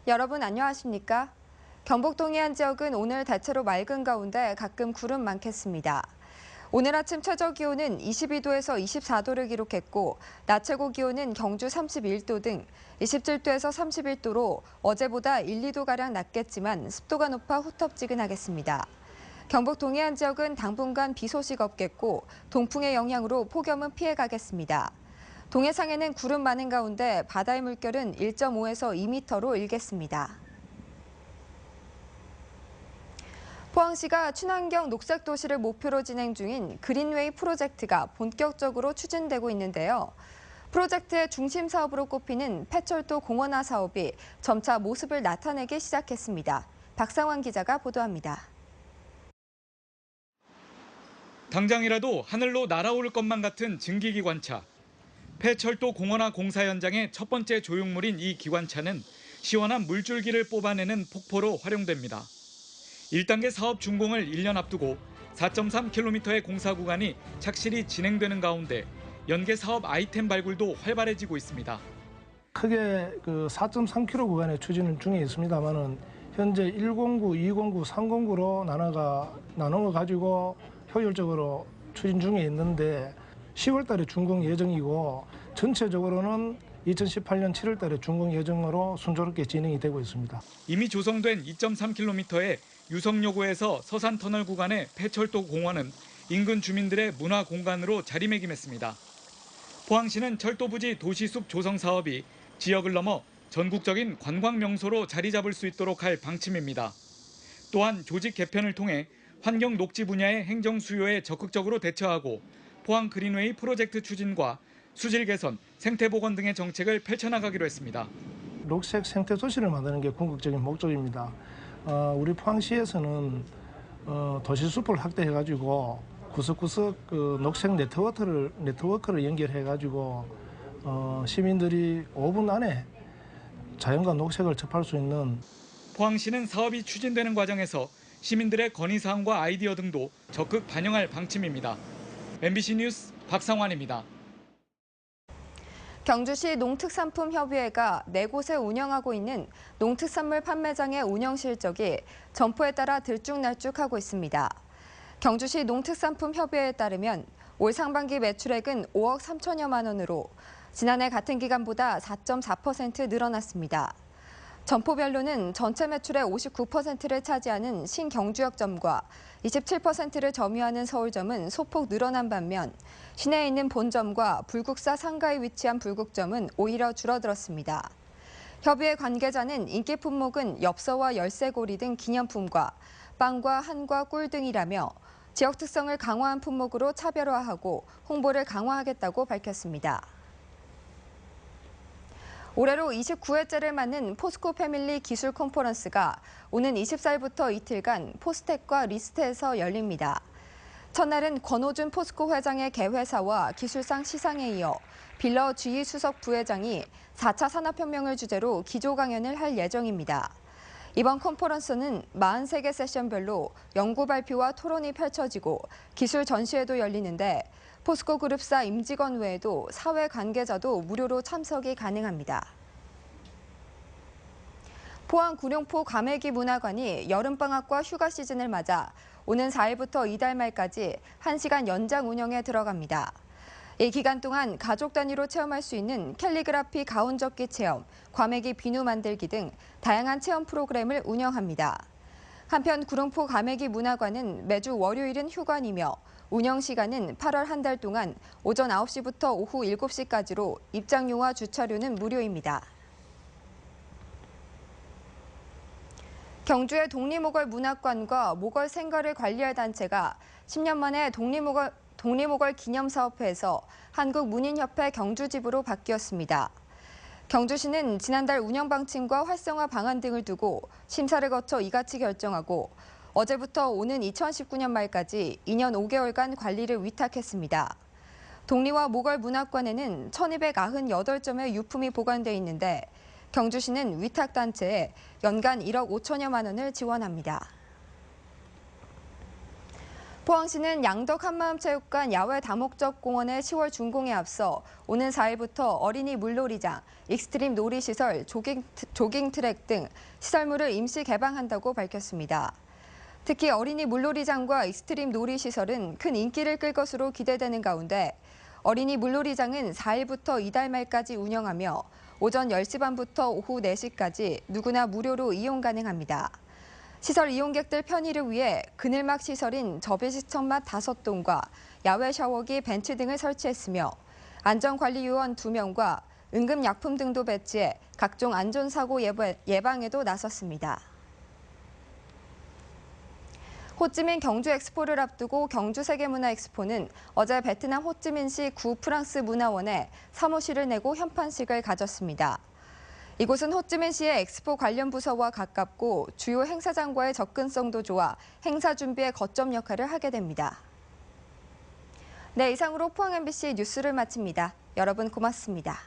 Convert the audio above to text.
여러분 안녕하십니까? 경북 동해안 지역은 오늘 대체로 맑은 가운데 가끔 구름 많겠습니다. 오늘 아침 최저 기온은 22도에서 24도를 기록했고 낮 최고 기온은 경주 31도 등 27도에서 31도로 어제보다 1, 2도가량 낮겠지만 습도가 높아 후텁지근하겠습니다. 경북 동해안 지역은 당분간 비 소식 없겠고 동풍의 영향으로 폭염은 피해가겠습니다. 동해상에는 구름 많은 가운데 바다의 물결은 1.5에서 2m로 일겠습니다. 포항시가 친환경 녹색 도시를 목표로 진행 중인 그린웨이 프로젝트가 본격적으로 추진되고 있는데요. 프로젝트의 중심 사업으로 꼽히는 폐철도 공원화 사업이 점차 모습을 나타내기 시작했습니다. 박상환 기자가 보도합니다. 당장이라도 하늘로 날아오를 것만 같은 증기기관차. 폐철도 공원화 공사 현장의 첫 번째 조형물인 이 기관차는 시원한 물줄기를 뽑아내는 폭포로 활용됩니다. 1단계 사업 준공을 1년 앞두고 4.3km의 공사 구간이 착실히 진행되는 가운데 연계 사업 아이템 발굴도 활발해지고 있습니다. 크게 4.3km 구간의 추진은 중에 있습니다만은 현재 109, 209, 309로 나눠 가지고 효율적으로 추진 중에 있는데 10월 달에 준공 예정이고 전체적으로는 2018년 7월 달에 준공 예정으로 순조롭게 진행이 되고 있습니다. 이미 조성된 2.3km의 유성요구에서 서산터널 구간의 폐철도 공원은 인근 주민들의 문화 공간으로 자리매김했습니다. 포항시는 철도부지 도시숲 조성 사업이 지역을 넘어 전국적인 관광 명소로 자리 잡을 수 있도록 할 방침입니다. 또한 조직 개편을 통해 환경 녹지 분야의 행정 수요에 적극적으로 대처하고 포항 그린웨이 프로젝트 추진과 수질 개선, 생태 복원 등의 정책을 펼쳐나가기로 했습니다. 녹색 생태 도시를 만드는 게 궁극적인 목적입니다. 우리 포항시에서는 도시숲을 확대해가지고 구석구석 녹색 네트워크를 연결해가지고 시민들이 5분 안에 자연과 녹색을 접할 수 있는. 포항시는 사업이 추진되는 과정에서 시민들의 건의사항과 아이디어 등도 적극 반영할 방침입니다. MBC 뉴스 박상환입니다. 경주시 농특산품협의회가 4곳에 운영하고 있는 농특산물 판매장의 운영 실적이 점포에 따라 들쭉날쭉하고 있습니다. 경주시 농특산품협의회에 따르면 올 상반기 매출액은 5억 3천여만 원으로 지난해 같은 기간보다 4.4% 늘어났습니다. 점포별로는 전체 매출의 59%를 차지하는 신경주역점과 27%를 점유하는 서울점은 소폭 늘어난 반면 시내에 있는 본점과 불국사 상가에 위치한 불국점은 오히려 줄어들었습니다. 협의회 관계자는 인기 품목은 엽서와 열쇠고리 등 기념품과 빵과 한과 꿀 등이라며 지역 특성을 강화한 품목으로 차별화하고 홍보를 강화하겠다고 밝혔습니다. 올해로 29회째를 맞는 포스코 패밀리 기술 컨퍼런스가 오는 24일부터 이틀간 포스텍과 리스트에서 열립니다. 첫날은 권호준 포스코 회장의 개회사와 기술상 시상에 이어 빌러 G 수석 부회장이 4차 산업혁명을 주제로 기조 강연을 할 예정입니다. 이번 컨퍼런스는 43개 세션별로 연구 발표와 토론이 펼쳐지고 기술 전시회도 열리는데 포스코 그룹사 임직원 외에도 사회 관계자도 무료로 참석이 가능합니다. 포항 구룡포 과메기 문화관이 여름방학과 휴가 시즌을 맞아 오는 4일부터 이달 말까지 1시간 연장 운영에 들어갑니다. 이 기간 동안 가족 단위로 체험할 수 있는 캘리그라피 가온접기 체험, 과메기 비누 만들기 등 다양한 체험 프로그램을 운영합니다. 한편 구룡포 과메기 문화관은 매주 월요일은 휴관이며 운영 시간은 8월 한 달 동안 오전 9시부터 오후 7시까지로 입장료와 주차료는 무료입니다. 경주의 독립모걸 문학관과 모걸 생가를 관리할 단체가 10년 만에 독립모걸 기념사업회에서 한국문인협회 경주지부로 바뀌었습니다. 경주시는 지난달 운영 방침과 활성화 방안 등을 두고 심사를 거쳐 이같이 결정하고 어제부터 오는 2019년 말까지 2년 5개월간 관리를 위탁했습니다. 독립와 모걸 문학관에는 1,298점의 유품이 보관돼 있는데 경주시는 위탁단체에 연간 1억 5천여만 원을 지원합니다. 포항시는 양덕 한마음체육관 야외 다목적 공원의 10월 준공에 앞서 오는 4일부터 어린이 물놀이장, 익스트림 놀이시설, 조깅 트랙 등 시설물을 임시 개방한다고 밝혔습니다. 특히 어린이 물놀이장과 익스트림 놀이시설은 큰 인기를 끌 것으로 기대되는 가운데 어린이 물놀이장은 4일부터 이달 말까지 운영하며 오전 10시 반부터 오후 4시까지 누구나 무료로 이용 가능합니다. 시설 이용객들 편의를 위해 그늘막 시설인 접이식천막 5동과 야외 샤워기, 벤치 등을 설치했으며 안전관리요원 2명과 응급약품 등도 배치해 각종 안전사고 예방에도 나섰습니다. 호찌민 경주 엑스포를 앞두고 경주 세계문화엑스포는 어제 베트남 호찌민시 구 프랑스 문화원에 사무실을 내고 현판식을 가졌습니다. 이곳은 호찌민시의 엑스포 관련 부서와 가깝고 주요 행사장과의 접근성도 좋아 행사 준비의 거점 역할을 하게 됩니다. 네, 이상으로 포항 MBC 뉴스를 마칩니다. 여러분 고맙습니다.